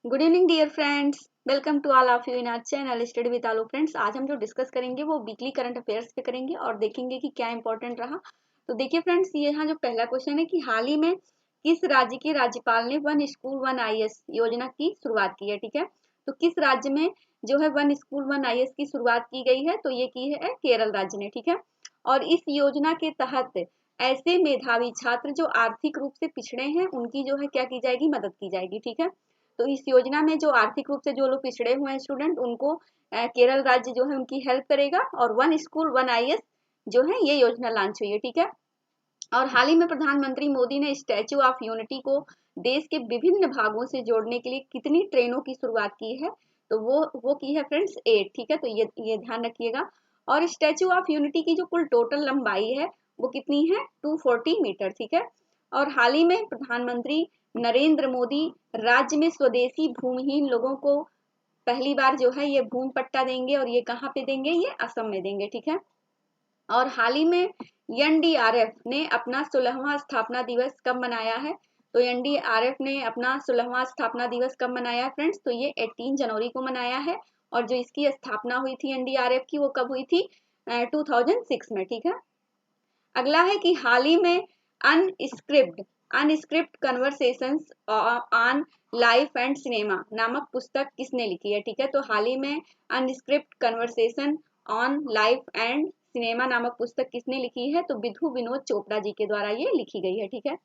Good evening dear friends, welcome to all of you in our channel study with aloo. Friends, आज हम जो discuss करेंगे वो weekly current affairs पे करेंगे और देखेंगे कि क्या इंपॉर्टेंट रहा। तो देखिए फ्रेंड्स, ये यहाँ जो पहला क्वेश्चन है कि हाल ही में किस राज्य के राज्यपाल ने वन स्कूल वन आईएएस योजना की शुरुआत की है। ठीक है, तो किस राज्य में जो है वन स्कूल वन आईएएस की शुरुआत की गई है, तो ये की है केरल राज्य ने। ठीक है, और इस योजना के तहत ऐसे मेधावी छात्र जो आर्थिक रूप से पिछड़े हैं उनकी जो है क्या की जाएगी, मदद की जाएगी। ठीक है, तो इस योजना में जो आर्थिक रूप से जो लोग पिछड़े हुए हैं स्टूडेंट, उनको केरल राज्य जो है उनकी हेल्प करेगा और वन स्कूल वन आईएएस जो है ये योजना लॉन्च हुई है। ठीक है, और हाल ही में प्रधानमंत्री मोदी ने स्टैचू ऑफ यूनिटी को देश के विभिन्न भागों से जोड़ने के लिए कितनी ट्रेनों की शुरुआत की है, तो वो की है फ्रेंड्स 8। ठीक है, तो ये ध्यान रखिएगा। और स्टैचू ऑफ यूनिटी की जो कुल टोटल लंबाई है वो कितनी है, 240 मीटर। ठीक है, और हाल ही में प्रधानमंत्री नरेंद्र मोदी राज्य में स्वदेशी भूमिहीन लोगों को पहली बार जो है ये भूमि पट्टा देंगे और ये कहाँ पे देंगे, ये असम में देंगे। ठीक है, और हाल ही में एनडीआरएफ ने अपना 16वां स्थापना दिवस कब मनाया है, तो एनडीआरएफ ने अपना 16वां स्थापना दिवस कब मनाया है फ्रेंड्स, तो ये 18 जनवरी को मनाया है। और जो इसकी स्थापना हुई थी एनडीआरएफ की वो कब हुई थी, 2006 में। ठीक है, अगला है कि हाल ही में unscripted unscripted conversations on life and cinema नामक पुस्तक किसने लिखी है। ठीक है, तो हाल ही में unscripted conversation on life and cinema नामक पुस्तक किसने लिखी है, तो विधु विनोद चोपड़ा जी के द्वारा ये लिखी गई है। ठीक है,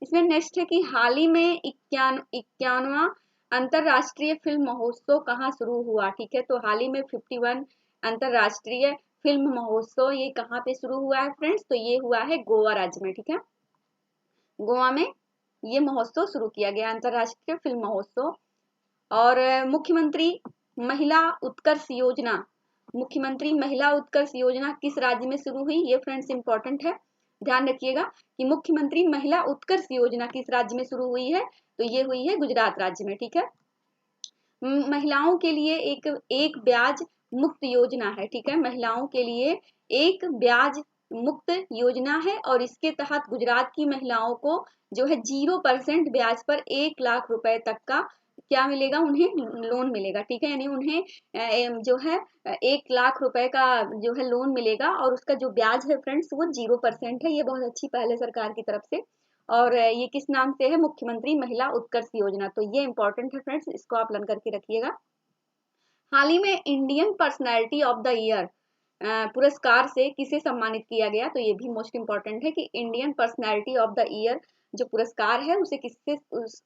इसमें नेक्स्ट है कि हाल ही में 51वां अंतरराष्ट्रीय फिल्म महोत्सव कहाँ शुरू हुआ। ठीक है, तो हाल ही में 51 अंतरराष्ट्रीय फिल्म महोत्सव ये कहाँ पे शुरू हुआ है फ्रेंड्स, तो ये हुआ है गोवा राज्य में। ठीक है, गोवा में ये महोत्सव शुरू किया गया, अंतरराष्ट्रीय फिल्म महोत्सव। और मुख्यमंत्री महिला उत्कर्ष योजना किस राज्य में शुरू हुई, ये फ्रेंड्स इंपॉर्टेंट है, ध्यान रखिएगा कि मुख्यमंत्री महिला उत्कर्ष योजना किस राज्य में शुरू हुई है, तो ये हुई है गुजरात राज्य में। ठीक है, महिलाओं के लिए एक ब्याज मुक्त योजना है। ठीक है, महिलाओं के लिए एक ब्याज मुक्त योजना है और इसके तहत गुजरात की महिलाओं को जो है 0% ब्याज पर 1 लाख रुपए तक का क्या मिलेगा, उन्हें लोन मिलेगा। ठीक है, यानी उन्हें जो है 1 लाख रुपए का जो है लोन मिलेगा और उसका जो ब्याज है फ्रेंड्स वो 0% है। ये बहुत अच्छी पहले सरकार की तरफ से, और ये किस नाम से है, मुख्यमंत्री महिला उत्कर्ष योजना। तो ये इंपॉर्टेंट है फ्रेंड्स, इसको आप लर्न करके रखिएगा। हाल ही में Indian personality of the year पुरस्कार से किसे सम्मानित किया गया, तो ये भी मोस्ट इंपॉर्टेंट है कि Indian personality of the year जो पुरस्कार है उसे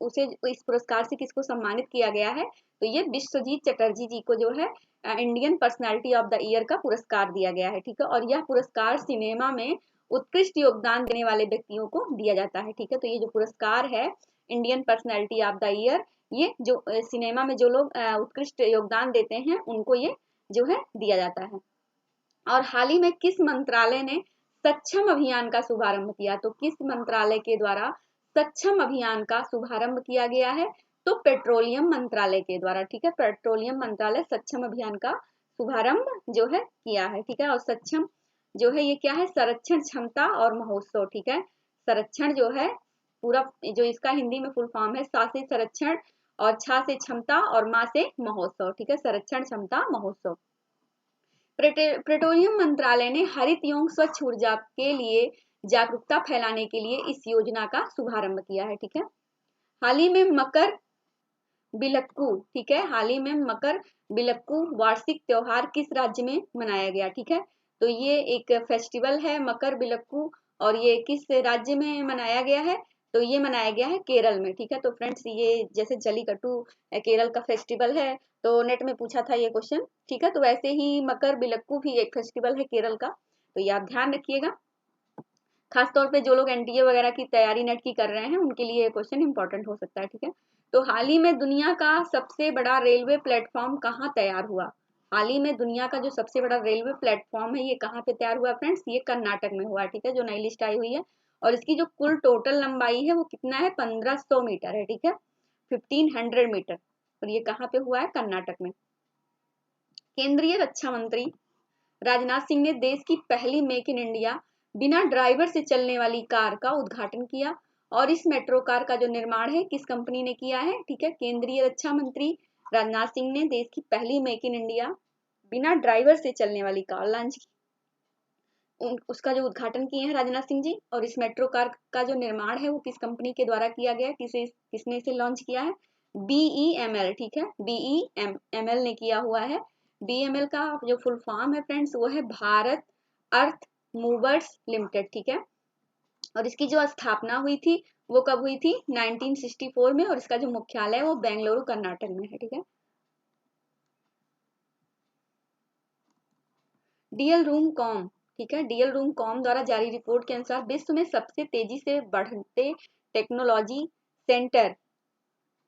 उसे इस पुरस्कार से किसको सम्मानित किया गया है, तो ये विश्वजीत चटर्जी जी को जो है Indian personality of the year का पुरस्कार दिया गया है। ठीक है, और यह पुरस्कार सिनेमा में उत्कृष्ट योगदान देने वाले व्यक्तियों को दिया जाता है। ठीक है, तो ये जो पुरस्कार है Indian personality of the year, ये जो सिनेमा में जो लोग उत्कृष्ट योगदान देते हैं उनको ये जो है दिया जाता है। और हाल ही में किस मंत्रालय ने सक्षम अभियान का शुभारंभ किया, तो किस मंत्रालय के द्वारा सक्षम अभियान का शुभारंभ किया गया है, तो पेट्रोलियम मंत्रालय के द्वारा। ठीक है, पेट्रोलियम मंत्रालय सक्षम अभियान का शुभारंभ जो है किया है। ठीक है, और सक्षम जो है ये क्या है, संरक्षण क्षमता और महोत्सव। ठीक है, संरक्षण जो है पूरा जो इसका हिंदी में फुल फॉर्म है, सा से संरक्षण और छा से क्षमता और मा से महोत्सव। ठीक है, संरक्षण क्षमता महोत्सव। पेट्रोलियम मंत्रालय ने हरित एवं स्वच्छ ऊर्जा के लिए जागरूकता फैलाने के लिए इस योजना का शुभारंभ किया है। ठीक है, हाल ही में मकर बिलक्कू, ठीक है, हाल ही में मकर बिलक्कू वार्षिक त्योहार किस राज्य में मनाया गया। ठीक है, तो ये एक फेस्टिवल है मकर बिलक्कू और ये किस राज्य में मनाया गया है, तो ये मनाया गया है केरल में। ठीक है, तो फ्रेंड्स ये जैसे जल्लीकट्टू केरल का फेस्टिवल है, तो नेट में पूछा था ये क्वेश्चन। ठीक है, तो वैसे ही मकर बिलक्कू भी एक फेस्टिवल है केरल का, तो ये आप ध्यान रखिएगा। खासतौर पे जो लोग एनटीए वगैरह की तैयारी नेट की कर रहे हैं उनके लिए ये क्वेश्चन इंपॉर्टेंट हो सकता है। ठीक है, तो हाल ही में दुनिया का सबसे बड़ा रेलवे प्लेटफॉर्म कहाँ तैयार हुआ, हाल ही में दुनिया का जो सबसे बड़ा रेलवे प्लेटफॉर्म है ये कहाँ पे तैयार हुआ फ्रेंड्स, ये कर्नाटक में हुआ। ठीक है, जो नई लिस्ट आई हुई है, और इसकी जो कुल टोटल लंबाई है वो कितना है, 1500 मीटर है। ठीक है, 1500 मीटर, और ये कहाँ पे हुआ है, कर्नाटक में। केंद्रीय रक्षा मंत्री राजनाथ सिंह ने देश की पहली मेक इन इंडिया बिना ड्राइवर से चलने वाली कार का उद्घाटन किया और इस मेट्रो कार का जो निर्माण है किस कंपनी ने किया है, ठीक है। केंद्रीय रक्षा मंत्री राजनाथ सिंह ने देश की पहली मेक इन इंडिया बिना ड्राइवर से चलने वाली कार लॉन्च की, उसका जो उद्घाटन किए हैं राजनाथ सिंह जी। और इस मेट्रो कार का जो निर्माण है वो किस कंपनी के द्वारा किया गया, किसने इसे लॉन्च किया है, BEML, ठीक है, BEML ने किया हुआ है। BEML का जो फुल फॉर्म है फ्रेंड्स वो है भारत अर्थ मूवर्स लिमिटेड, ठीक है। और इसकी जो स्थापना हुई थी वो कब हुई थी, 1964 में, और इसका जो मुख्यालय है वो बेंगलुरु कर्नाटक में है, ठीक है। डीएल रूम कॉम, ठीक है, डीएल रूम कॉम द्वारा जारी रिपोर्ट के अनुसार विश्व में सबसे तेजी से बढ़ते टेक्नोलॉजी सेंटर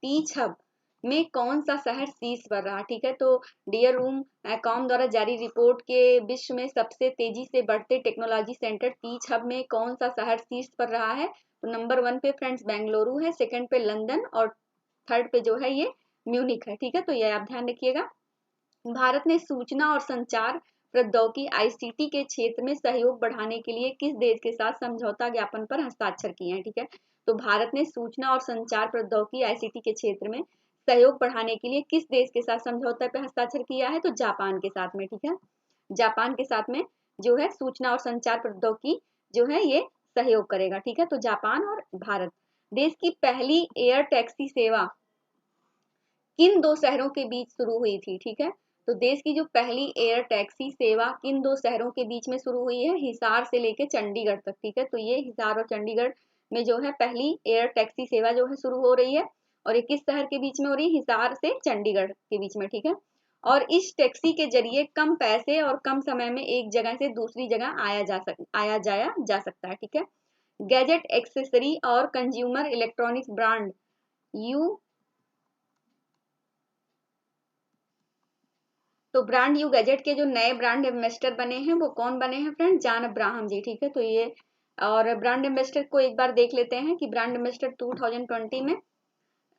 टीच हब में कौन सा शहर शीर्ष पर रहा, ठीक है। तो डीएल रूम कॉम द्वारा जारी रिपोर्ट के विश्व में सबसे तेजी से बढ़ते टेक्नोलॉजी सेंटर टीच हब में कौन सा शहर शीर्ष पर रहा है, तो नंबर 1 पे फ्रेंड्स बेंगलुरु है, सेकंड पे लंदन, और थर्ड पे जो है ये म्यूनिक है, ठीक है। तो ये आप ध्यान रखिएगा। भारत ने सूचना और संचार प्रौद्योगिकी आईसीटी के क्षेत्र में सहयोग बढ़ाने के लिए किस देश के साथ समझौता ज्ञापन पर हस्ताक्षर किए हैं, ठीक है। तो भारत ने सूचना और संचार प्रौद्योगिकी आईसीटी के क्षेत्र में सहयोग बढ़ाने के लिए किस देश के साथ समझौते पर हस्ताक्षर किया है, तो जापान के साथ में, ठीक है। जापान के साथ में जो है सूचना और संचार प्रौद्योगिकी जो है ये सहयोग करेगा, ठीक है। तो जापान और भारत। देश की पहली एयर टैक्सी सेवा किन दो शहरों के बीच शुरू हुई थी, ठीक है। तो देश की जो पहली एयर टैक्सी सेवा किन दो शहरों के बीच में शुरू हुई है, हिसार से लेके चंडीगढ़ तक, ठीक है। तो ये हिसार और चंडीगढ़ में जो है पहली एयर टैक्सी सेवा जो है शुरू हो रही है, और ये किस शहर के बीच में हो रही है, हिसार से चंडीगढ़ के बीच में, ठीक है। और इस टैक्सी के जरिए कम पैसे और कम समय में एक जगह से दूसरी जगह आया जाया जा सकता है, ठीक है। गैजेट एक्सेसरी और कंज्यूमर इलेक्ट्रॉनिक्स ब्रांड यू तो ब्रांड यू गैजेट के जो नए ब्रांड एम्बेसडर बने हैं वो कौन बने हैं फ्रेंड, जॉन अब्राहम जी, ठीक है। तो ये और ब्रांड एम्बेसडर को एक बार देख लेते हैं कि ब्रांड एम्बेसडर 2020 में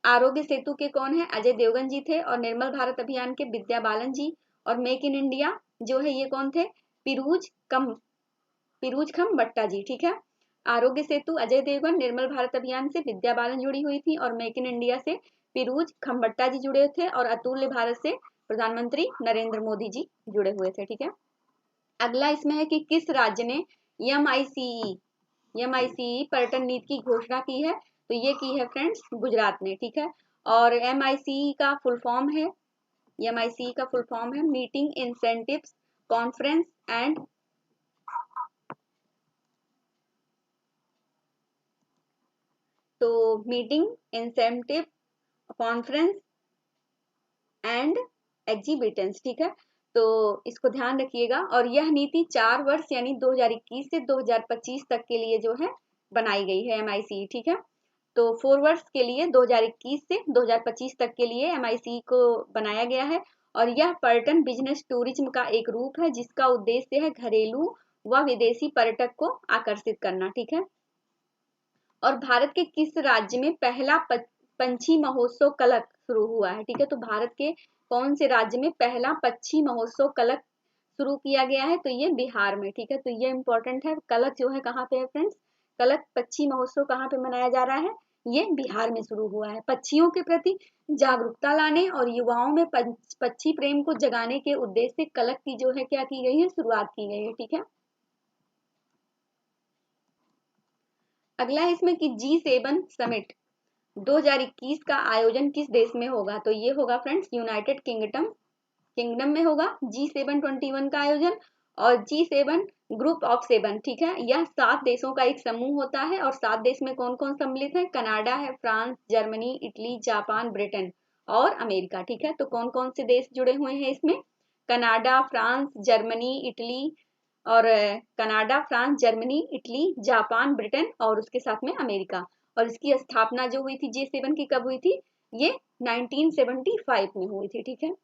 आरोग्य सेतु के कौन है, अजय देवगन जी थे, और निर्मल भारत अभियान के विद्या बालन जी, और मेक इन इंडिया जो है ये कौन थे, पिरूज खम बट्टा जी, ठीक है। आरोग्य सेतु अजय देवगन, निर्मल भारत अभियान से विद्या बालन जुड़ी हुई थी, और मेक इन इंडिया से पिरूज खम्बट्टा जी जुड़े थे, और अतुल्य भारत से प्रधानमंत्री नरेंद्र मोदी जी जुड़े हुए थे, ठीक है। अगला इसमें है कि किस राज्य ने एमआईसीई पर्यटन नीति की घोषणा की है, तो ये की है फ्रेंड्स गुजरात ने, ठीक है। और एमआईसीई का फुल फॉर्म है, एमआईसीई का फुल फॉर्म है मीटिंग इंसेंटिव्स कॉन्फ्रेंस एंड तो मीटिंग इंसेंटिव कॉन्फ्रेंस एंड एग्जीबिटन्स, ठीक है। तो इसको ध्यान रखिएगा। और यह नीति 4 वर्ष यानी 2021 से 2025 तक के लिए जो है बनाई गई है एमआईसी, ठीक है। तो 4 वर्ष के लिए 2021 से 2025 तक के लिए एमआईसी को बनाया गया है। और यह पर्यटन बिजनेस टूरिज्म का एक रूप है जिसका उद्देश्य है घरेलू व विदेशी पर्यटक को आकर्षित करना, ठीक है। और भारत के किस राज्य में पहला पंछी महोत्सव कलक शुरू हुआ है, ठीक है। तो भारत के कौन से राज्य में पहला पक्षी महोत्सव कलक शुरू किया गया है, तो ये बिहार में, ठीक है। तो ये इंपॉर्टेंट है, कलक जो है कहाँ पे है फ्रेंड्स, कलक पक्षी महोत्सव कहाँ पे मनाया जा रहा है, ये बिहार में शुरू हुआ है। पक्षियों के प्रति जागरूकता लाने और युवाओं में पक्षी प्रेम को जगाने के उद्देश्य से कलक की जो है क्या की गई है, शुरुआत की गई है, ठीक है। अगला है इसमें कि G7 समिट 2021 का आयोजन किस देश में होगा, तो ये होगा फ्रेंड्स यूनाइटेड किंगडम में होगा G721 का आयोजन। और G7 ग्रुप ऑफ 7, ठीक है, यह 7 देशों का एक समूह होता है, और 7 देश में कौन कौन सम्मिलित है, कनाडा है, France, Germany, Italy, Japan, Britain और अमेरिका, ठीक है। तो कौन कौन से देश जुड़े हुए हैं इसमें, कनाडा, फ्रांस, जर्मनी, इटली, और Canada, France, Germany, Italy, Japan, Britain और उसके साथ में अमेरिका। और इसकी स्थापना जो हुई थी G7 की कब हुई थी, ये 1975 में हुई थी, ठीक है।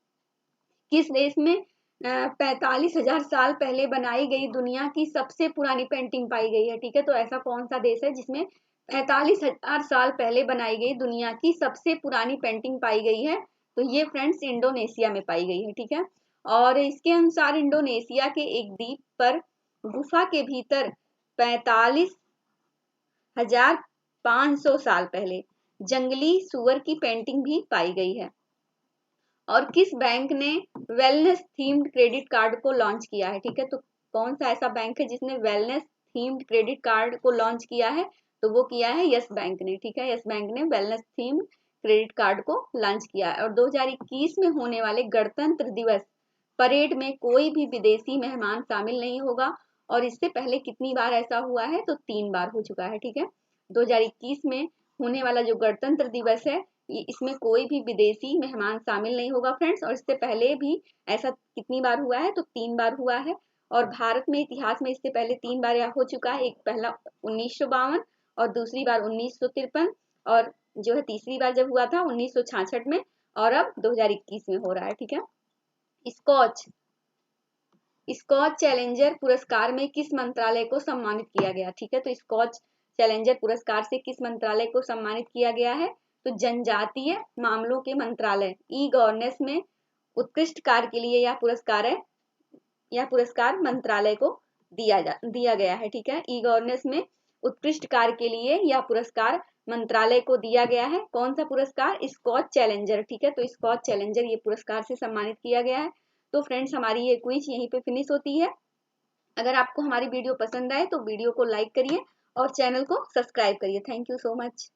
किस देश में 45,000 साल पहले बनाई गई दुनिया की सबसे पुरानी पेंटिंग पाई गई है, ठीक है। तो ऐसा कौन सा देश है जिसमें 45,000 साल पहले बनाई गई दुनिया की सबसे पुरानी पेंटिंग पाई गई है, तो ये फ्रेंड्स इंडोनेशिया में पाई गई है, ठीक है। और इसके अनुसार इंडोनेशिया के एक द्वीप पर गुफा के भीतर 45,000 500 साल पहले जंगली सुअर की पेंटिंग भी पाई गई है। और किस बैंक ने वेलनेस थीम्ड क्रेडिट कार्ड को लॉन्च किया है? ठीक है, तो कौन सा ऐसा बैंक है जिसने वेलनेस थीम्ड क्रेडिट कार्ड को लॉन्च किया है? तो वो किया है यस बैंक ने। ठीक है, यस बैंक ने वेलनेस थीम्ड क्रेडिट कार्ड को लॉन्च किया है। और 2021 में होने वाले गणतंत्र दिवस परेड में कोई भी विदेशी मेहमान शामिल नहीं होगा। और इससे पहले कितनी बार ऐसा हुआ है? तो 3 बार हो चुका है। ठीक है, 2021 में होने वाला जो गणतंत्र दिवस है इसमें कोई भी विदेशी मेहमान शामिल नहीं होगा फ्रेंड्स। और इससे पहले भी ऐसा कितनी बार हुआ है? तो 3 बार हुआ है। और भारत में इतिहास में इससे पहले 3 बार यह हो चुका है। एक पहला 1952 और दूसरी बार 1953 और जो है तीसरी बार जब हुआ था 1966 में, और अब 2021 में हो रहा है। ठीक है, स्कॉच स्कॉच चैलेंजर पुरस्कार में किस मंत्रालय को सम्मानित किया गया? ठीक है, तो स्कॉच चैलेंजर पुरस्कार से किस मंत्रालय को सम्मानित किया गया है? तो जनजातीय मामलों के मंत्रालय ई गवर्नेंस में उत्कृष्ट कार्य के लिए यह पुरस्कार मंत्रालय को दिया गया है। ठीक है, ई गवर्नेंस में उत्कृष्ट कार्य के लिए यह पुरस्कार मंत्रालय को दिया गया है। कौन सा पुरस्कार? स्कॉच चैलेंजर। ठीक है, तो स्कॉच चैलेंजर ये पुरस्कार से सम्मानित किया गया है। तो फ्रेंड्स हमारी ये क्विज यहीं पे फिनिश होती है। अगर आपको हमारी वीडियो पसंद आए तो वीडियो को लाइक करिए और चैनल को सब्सक्राइब करिए। Thank you so much.